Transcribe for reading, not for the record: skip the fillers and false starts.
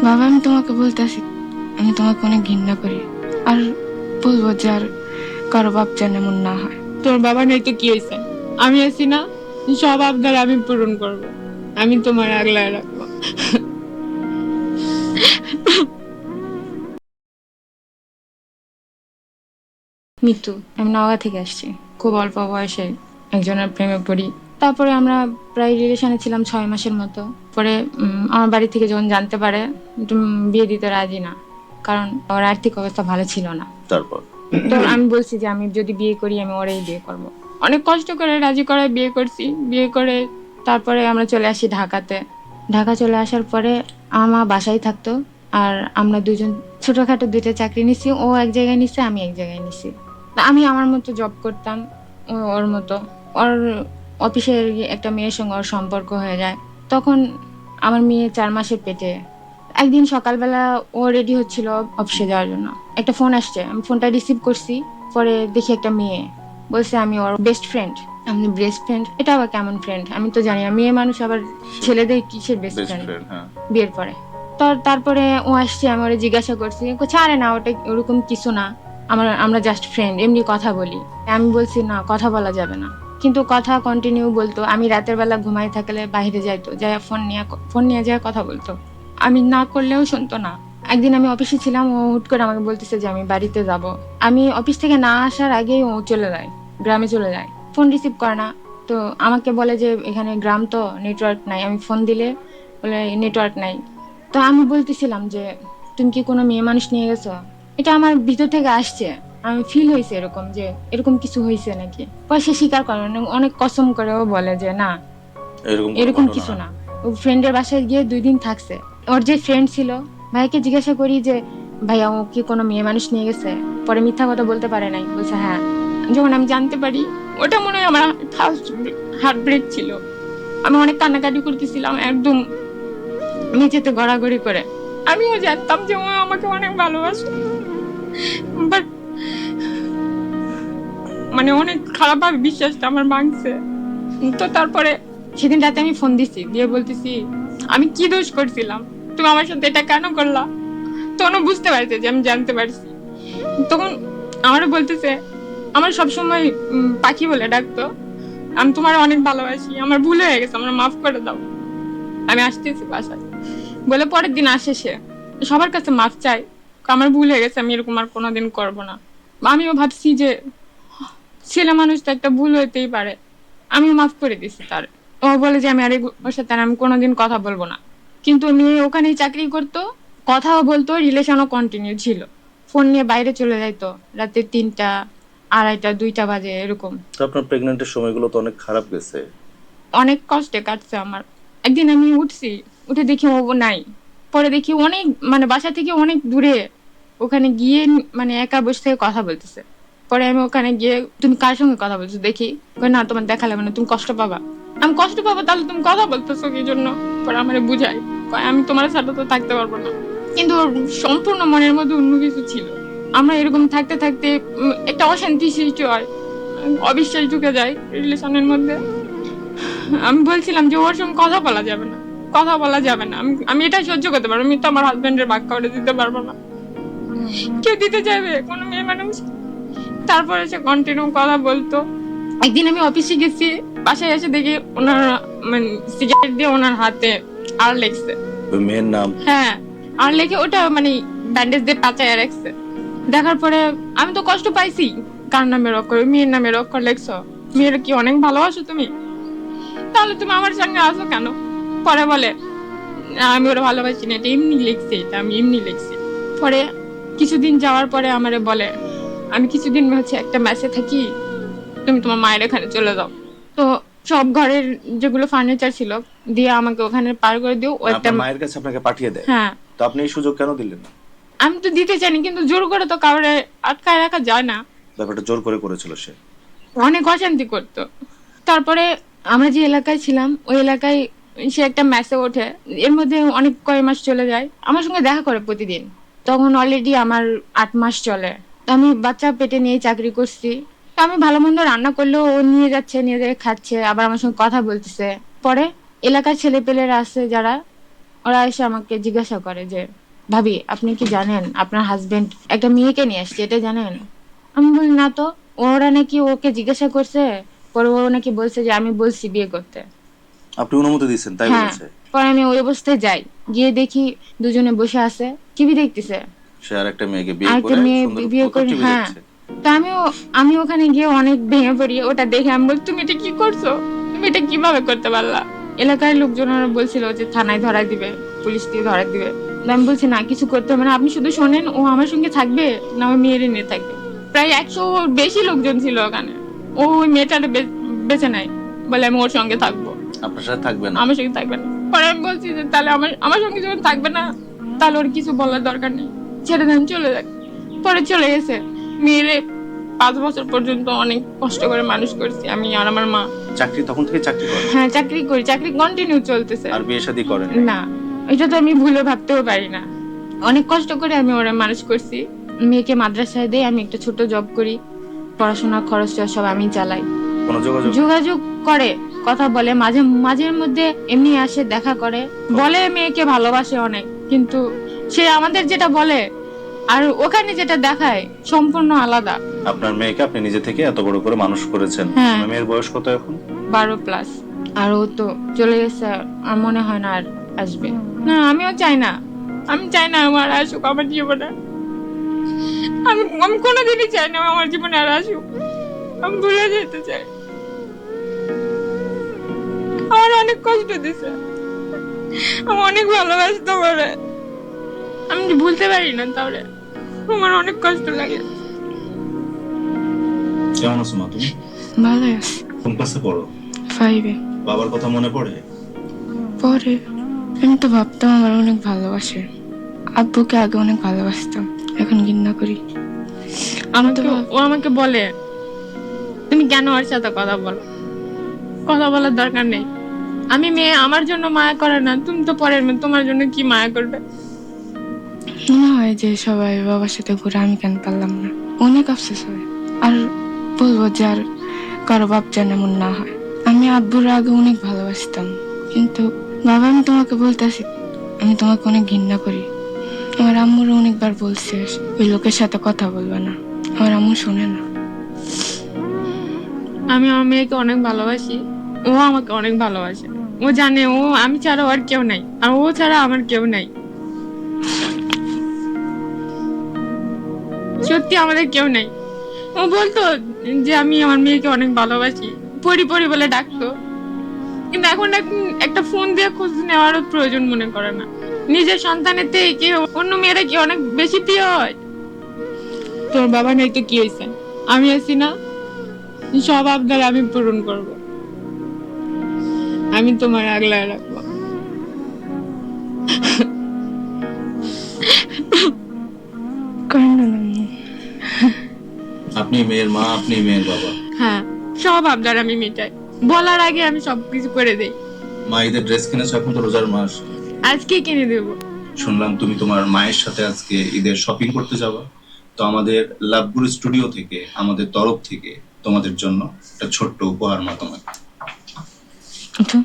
বাবা, আমি তোমাকে বলতেছি, আমি তোমাকে অনেক ঘৃণা করি। আর বলবো যে আর কারো বাপ যেন এমন না হয়। তোর বাবা নাই তো কি হয়েছে, আমি আছি না, সব আবদার আমি পূরণ করব, আমি তোমার আগলায় রাখবো। মৃত্যু। আমি নওগাঁ থেকে আসছি। খুব অল্প বয়সে একজনের প্রেমে পড়ি। তারপরে আমরা প্রায় রিলেশনে ছিলাম 6 মাসের মতো। পরে আমার বাড়ি থেকে যখন জানতে পারে, বিয়ে দিতে রাজি না, কারণ ওর আর্থিক অবস্থা ভালো ছিল না। তারপর তো আমি বলছি যে আমি যদি বিয়ে করি আমি ওরাই বিয়ে করব। অনেক কষ্ট করে রাজি করায় বিয়ে করছি। বিয়ে করে তারপরে আমরা চলে আসি ঢাকাতে। ঢাকা চলে আসার পরে আমার বাসায় থাকতো। আর আমরা দুজন ছোটখাটো 2টা চাকরি নিছি। ও এক জায়গায় নিচ্ছে, আমি এক জায়গায় নিছি। আমি আমার মতো জব করতাম, ও ওর মতো। ওর অফিসের একটা মেয়ের সঙ্গে ওর সম্পর্ক হয়ে যায়। তখন আমার মেয়ে 4 মাসের পেটে। একদিন সকালবেলা ও রেডি হচ্ছিল অফিসে যাওয়ার জন্য, একটা ফোন আসছে। আমি ফোনটা রিসিভ করছি। পরে দেখি একটা মেয়ে বলছে আমি ওর বেস্ট ফ্রেন্ড। আমি বেস্ট ফ্রেন্ড, এটা আবার কেমন ফ্রেন্ড? আমি তো জানি না মেয়ে মানুষ আবার ছেলেদের কিসের বেস্ট বেস্ট ফ্রেন্ড ফ্রেন্ড। হ্যাঁ, বিয়ের পরে। তো তারপরে ও আসছে, আমি ওরা জিজ্ঞাসা করছি, আরে না ওটা ওরকম কিছু না, আমরা জাস্ট ফ্রেন্ড, এমনি কথা বলি। আমি বলছি না, কথা বলা যাবে না। কিন্তু কথা কন্টিনিউ বলতো। আমি রাতের বেলা ঘুমাই থাকলে বাইরে যাইতো, যাই ফোন নিয়ে যায় কথা বলতো। আমি না করলেও শুনতো না। একদিন আমি অফিসে ছিলাম, ও হুট করে আমাকে বলতেছে যে আমি বাড়িতে যাব। আমি অফিস থেকে না আসার আগেই ও চলে যায়, গ্রামে চলে যায়। ফোন রিসিভ করে না। তো আমাকে বলে যে এখানে গ্রাম তো, নেটওয়ার্ক নাই। আমি ফোন দিলে বলে নেটওয়ার্ক নাই। তো আমি বলতেছিলাম যে তুমি কি কোনো মেয়ে মানুষ নিয়ে গেছো? এটা আমার ভিতর থেকে আসছে। আমি ফিল হয়েছে এরকম, যে এরকম কিছু হয়েছে নাকি। পরে সে স্বীকার করে, অনেক কসম করেও বলে যে না, এরকম কোনো এরকম ঘটনা কিছু হয় না। না। ও ফ্রেন্ডের বাসায় গিয়ে 2 দিন থাকছে। ওর যে ফ্রেন্ড ছিল, ভাইকে জিজ্ঞাসা করি যে ভাইয়া ও কি কোনো মেয়ে মানুষ নিয়ে গেছে? পরে মিথ্যা কথা বলতে পারে নাই, বলছে হ্যাঁ। যখন আমি জানতে পারি, ওটা মনে হয় আমার ফার্স্ট হার্ট ব্রেক ছিল। আমি অনেক কান্নাকাটি করতেছিলাম, একদম নিচেতে গড়াগড়ি করে। আমিও জানতাম যে ও আমাকে অনেক ভালোবাসে, বাট মানে অনেক খারাপ ভাবে বিশ্বাসটা আমার ভাঙছে। তো তারপরে সেদিন রাতে আমি ফোন দিছি, দিয়ে বলতেছি আমি কি দোষ করছিলাম, তুমি আমার সাথে এটা কেন করলা? তখন ও বুঝতে পারছে যে আমি জানতে পারছি। তখন আমারও বলতেছে, আমার সবসময় পাখি বলে ডাকতো, আমি তোমার অনেক ভালোবাসি, আমার ভুল হয়ে গেছে, আমার মাফ করে দাও, আমি আসতেছি বাসায় বলে। পরের দিন আসে সে, সবার কাছে মাফ চাই, আমার ভুল হয়ে গেছে, আমি এরকম আর কোনোদিন করবো না। আমিও ভাবছি যে ছেলে মানুষ তো একটা ভুল হইতেই পারে, আমিও মাফ করে দিছি তার। ও বলে যে আমি ওর সাথে আর আমি কোনোদিন কথা বলবো না। কিন্তু মেয়ে ওখানেই চাকরি করতো, কথাও বলতো, রিলেশনও কন্টিনিউ ছিল। ফোন নিয়ে বাইরে চলে যাইতো রাতে 3টা, 2:30, 2টা বাজে এরকম। তো আপনার প্রেগনেন্টের সময়গুলো তো অনেক খারাপ গেছে। অনেক কষ্টে কাটছে আমার। একদিন আমি উঠছি, উঠে দেখি ও নাই। পরে দেখি অনেক মানে বাসা থেকে অনেক দূরে, ওখানে গিয়ে মানে একা বসে থেকে কথা বলতেছে। পরে আমি ওখানে গিয়ে, তুমি কার সঙ্গে কথা বলছো দেখি। কই না, তোমার দেখা লাগবে না, তুমি কষ্ট পাবা। আমি কষ্ট পাবো তাহলে তুমি কথা বলতেছো কি জন্য? পরে আমারে বুঝাই, কয় আমি তোমার সাথে তো থাকতে পারবো না। কিন্তু ওর সম্পূর্ণ মনের মধ্যে অন্য কিছু ছিল। আমরা এরকম থাকতে থাকতে একটা অশান্তি সৃষ্টি হয়, অবিশ্বাস ঢুকে যায় রিলেশনের মধ্যে। আমি বলছিলাম যে ওর সঙ্গে কথা বলা যাবে না, কথা বলা যাবে না, আমি এটা সহ্য করতে পারবো, আমি তো আমার হাজবেন্ডের ভাগ করে দিতে পারবো না, কেউ দিতে চাইবে কোনো মেয়ে মানুষ? তারপরে সে কন্টিনিউ কথা বলতো। একদিন আমি অফিসে গেছি, বাসায় এসে দেখি ওনার মানে সিগারেট দিয়ে ওনার হাতে আর লেগছে। ওই মেয়ের নাম? হ্যাঁ, আর লেগে ওটা মানে ব্যান্ডেজ দিয়ে পাচায় রাখছে। দেখার পরে আমি তো কষ্ট পাইছি, কার নামের অক্ষর? মেয়ের নামের অক্ষর লেখছো, মেয়ের কি অনেক ভালোবাসো তুমি? তাহলে তুমি আমার সঙ্গে আসো কেন? পরে বলে আমি ওরা ভালোবাসি না, এটা এমনি লিখছি, এটা আমি এমনি লিখছি। পরে কিছুদিন যাওয়ার পরে আমারে বলে, আমি কিছুদিন হচ্ছে একটা মেসে থাকি, তুমি তোমার মায়ের এখানে চলে যাও। তো সব ঘরের যেগুলো ফার্নিচার ছিল দিয়ে আমাকে ওখানে পার করে দিও। ও মানে একটা, আপনার মায়ের কাছে আপনাকে পাঠিয়ে দেয়? হ্যাঁ। তো আপনি এই সুযোগ কেন দিলেন না? আমি তো দিতে চাইনি, কিন্তু জোর করে তো কাউরে আটকায় রাখা যায় না। ব্যাপারটা জোর করে করেছিল সে? অনেক অশান্তি করতো। তারপরে আমরা যে এলাকায় ছিলাম ওই এলাকায় সে একটা ম্যাচে ওঠে। এর মধ্যে অনেক কয় মাস চলে যায়, আমার সঙ্গে দেখা করে প্রতিদিন। তখন অলরেডি আমার 8 মাস চলে। তো আমি বাচ্চা পেটে নিয়ে চাকরি করছি। তো আমি ভালো মন্দ রান্না করলেও ও নিয়ে যাচ্ছে, নিয়ে যেয়ে খাচ্ছে, আবার আমার সঙ্গে কথা বলতেছে। পরে এলাকার ছেলেপেলেরা আছে যারা, ওরা এসে আমাকে জিজ্ঞাসা করে যে ভাবি আপনি কি জানেন আপনার হাজবেন্ড একটা মেয়েকে নিয়ে আসছে, এটা জানেন? আমি বলি না তো। ওরা নাকি ওকে জিজ্ঞাসা করছে, পরে ও নাকি বলছে যে আমি বলছি বিয়ে করতে। আপনি অনুমতি দিয়েছেন তাই হ্যাঁ, বলেছে? পরে আমি ওই অবস্থায় যাই, গিয়ে দেখি দুজনে বসে আছে, টিভি দেখতেছে। সে আর একটা মেয়েকে বিয়ে আরেকটা করে মেয়ে সুন্দর বিয়ে মতো করে, টিভি হ্যাঁ। দেখছে। তো আমি ওখানে গিয়ে অনেক ভেঙে পড়ি। ওটা দেখে আমি বলি তুমি এটা কি করছো, তুমি এটা কিভাবে করতে পারলা? এলাকার লোকজনেরা বলছিল যে থানায় ধরাই দিবে, পুলিশ দিয়ে ধরাই দিবে। আমি বলছি না, কিছু করতে হবে না, আপনি শুধু শোনেন ও আমার সঙ্গে থাকবে না ওই মেয়েরে নিয়ে থাকবে। প্রায় 100 বেশি লোকজন ছিল ওখানে। ও ওই মেয়েটারে বেছে নেয়, বলে আমি ওর সঙ্গে থাকবো, আপনার সাথে থাকবে না? আমার সঙ্গে থাকবে না। পরে আমি বলছি যে তাহলে আমার সঙ্গে যখন থাকবে না তাহলে ওর কিছু বলার দরকার নেই, ছেড়ে দেন চলে যাক। পরে চলে গেছে। মেয়েরে 5 বছর পর্যন্ত অনেক কষ্ট করে মানুষ করছি আমি আর আমার মা। চাকরি তখন থেকে চাকরি করেন? হ্যাঁ, চাকরি করি, চাকরি কন্টিনিউ চলতেছে। আর বিয়ে শাদী করেন না, এটা তো আমি ভুলে ভাবতেও পারি না। অনেক কষ্ট করে আমি ওরা মানুষ করছি। মেয়েকে মাদ্রাসায় দেই, আমি একটা ছোট জব করি, পড়াশোনার খরচটা সব আমি চালাই। কোনো যোগাযোগ? যোগাযোগ করে, কথা বলে, মাঝের মধ্যে এমনি আসে, দেখা করে, বলে মেয়েকে ভালোবাসে অনেক, কিন্তু সে আমাদের যেটা বলে আর ওখানে যেটা দেখায় সম্পূর্ণ আলাদা। আপনার মেয়েকে আপনি নিজে থেকে এত বড় করে মানুষ করেছেন। হ্যাঁ। আপনার মেয়ের বয়স কত এখন? 12+। আর ও তো চলে গেছে, আর মনে হয় না আর আসবে। না, আমিও চাই না, আমি চাই না আমার আসুক আমার জীবনে। আমি কোনোদিনই চাই না আমার জীবনে আর আসুক। আমি ভুলে যেতে চাই। আমার অনেক কষ্ট দিছে, আমি অনেক ভালোবাসতাম ওরে, আমি যে ভুলতে পারি না, তাহলে আমার অনেক কষ্ট লাগে। কেমন আছো মা তুমি? ভালো আছে। কোন ক্লাসে পড়ো? 5-এ বাবার কথা মনে পড়ে? পরে আমি তো ভাবতাম আমার অনেক ভালোবাসে। আব্বুকে আগে অনেক ভালোবাসতাম, এখন ঘৃণা করি। ও আমাকে বলে তুমি কেন ওর সাথে কথা বলো, কথা বলার দরকার নেই। আমি মেয়ে, আমার জন্য মায়া করে না, তুমি তো পরের মেয়ে, তোমার জন্য কি মায়া করবে? মনে হয় যে সবাই বাবার সাথে ঘুরে, আমি কেন পারলাম না, অনেক আফসোস হয়। আর বলবো যে আর কারো বাপ যেন এমন না হয়। আমি আব্বুর আগে অনেক ভালোবাসতাম, কিন্তু বাবা আমি তোমাকে বলতেছি আমি তোমাকে অনেক ঘৃণা করি। আমার আম্মুরও অনেকবার বলছে ওই লোকের সাথে কথা বলবে না, আমার আম্মু শোনে না। আমি আমার মেয়েকে অনেক ভালোবাসি, ও আমাকে অনেক ভালোবাসে। ও জানে ও আমি ছাড়া আর কেউ নাই, আর ও ছাড়া আমার কেউ নাই। সত্যি আমাদের কেউ নাই। ও বলতো যে আমি আমার মেয়েকে অনেক ভালোবাসি, পরি পরি বলে ডাকতো, কিন্তু এখন একটা ফোন দিয়ে খোঁজ নেওয়ারও প্রয়োজন মনে করে না। নিজের সন্তানের থেকে অন্য মেয়েরা কি অনেক বেশি প্রিয় হয়? তোর বাবা নাই তো কি হয়েছে, আমি আছি না, সব আবদার আমি পূরণ করব, আমি তোমার আগলায় রাখবো। কান্না না আম্মু। আপনি মেয়ের মা, আপনি মেয়ের বাবা। হ্যাঁ, সব আবদার আমি মেটাই, বলার আগে আমি সবকিছু করে দেই। মা ঈদের ড্রেস কিনেছো, এখন তো রোজার মাস। আজকে কিনে দেবো। শুনলাম তুমি তোমার মায়ের সাথে আজকে ঈদের শপিং করতে যাবা। তো আমাদের লাভগুরু স্টুডিও থেকে, আমাদের তরফ থেকে তোমাদের জন্য একটা ছোট্ট উপহার মা তোমাকে। আচ্ছা